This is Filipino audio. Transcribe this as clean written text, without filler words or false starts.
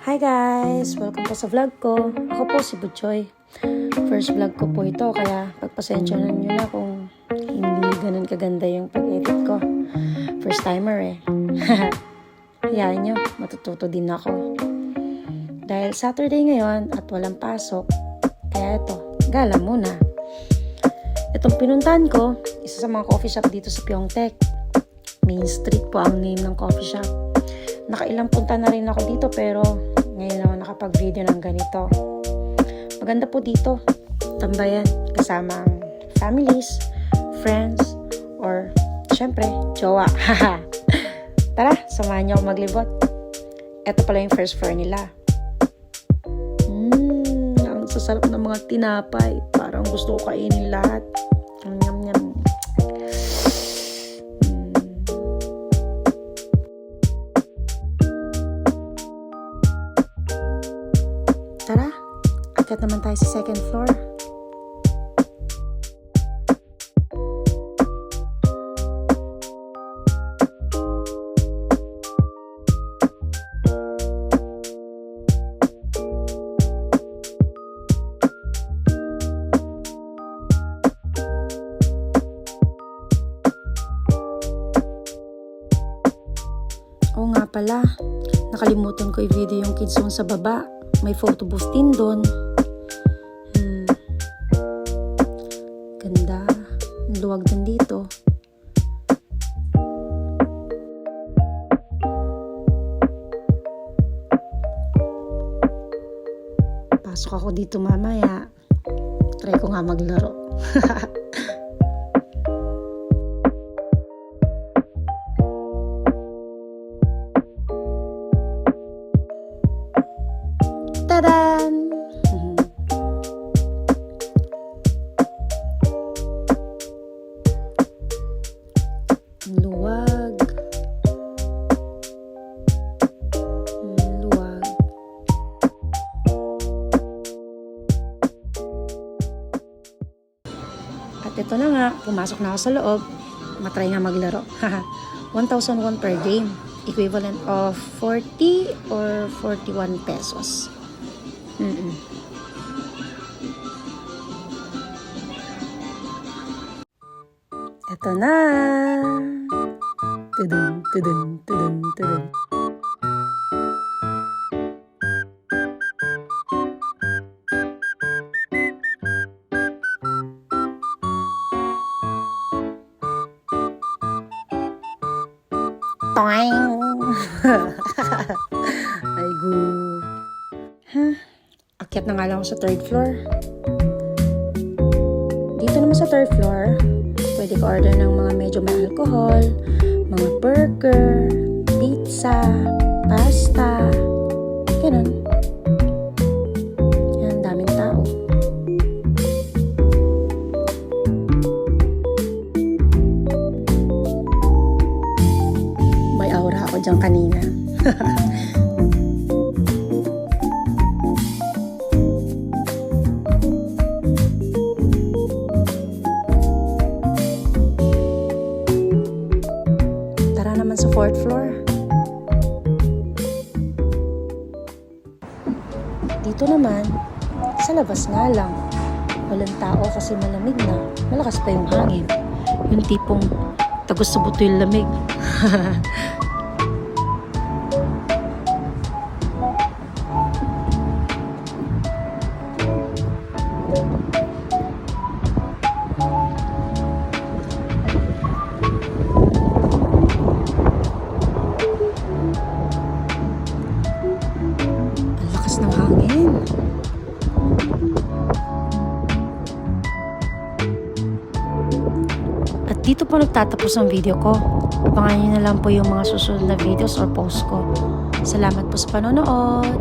Hi guys! Welcome po sa vlog ko. Ako po si Butchoy. First vlog ko po ito, kaya pagpasensyahan nyo na kung hindi ganun kaganda yung pag-edit ko. First timer eh. Hayaan nyo, matututo din ako. Dahil Saturday ngayon at walang pasok, kaya ito, gala muna. Itong pinuntahan ko, isa sa mga coffee shop dito sa Pyeongtaek. Main Street po ang name ng coffee shop. Nakailang punta na rin ako dito pero ngayon ako nakapag-video ng ganito. Maganda po dito. Tambayan kasama ang families, friends, or syempre, jowa. Tara, samahan niyo ako maglibot. Ito pala yung first floor nila. Ang sasarap ng mga tinapay. Parang gusto ko kainin lahat. Nyam nyam. Tara, akyat naman tayo sa second floor. Oo nga pala, nakalimutan ko i-video yung kids zone sa baba. May photo booth din doon. Ganda. Ang luwag din dito. Pasok ako dito mamaya. Try ko nga maglaro. Tadan! Luwag. Luwag. At ito na nga, pumasok na ako sa loob. Matry nga maglaro. 1,001 per game. Equivalent of 40 or 41 pesos. Ito na. Tudun, tudun, tudun, tudun. Toing! Ay, gu. Akyat na nga lang ako sa third floor. Dito naman sa third floor, pwede ka order ng mga medyo may alcohol, mga burger, pizza, pasta, ganun. Yan, daming tao. May aura ako dyan kanina. Naman sa fourth floor. Dito naman, sa labas nga lang. Walang tao kasi malamig na. Malakas pa yung hangin. Yung tipong tagos sa buto yung lamig. Ng hangin. At dito po nagtatapos ang video ko. Abangan nyo na lang po yung mga susunod na videos or post ko. Salamat po sa panonood.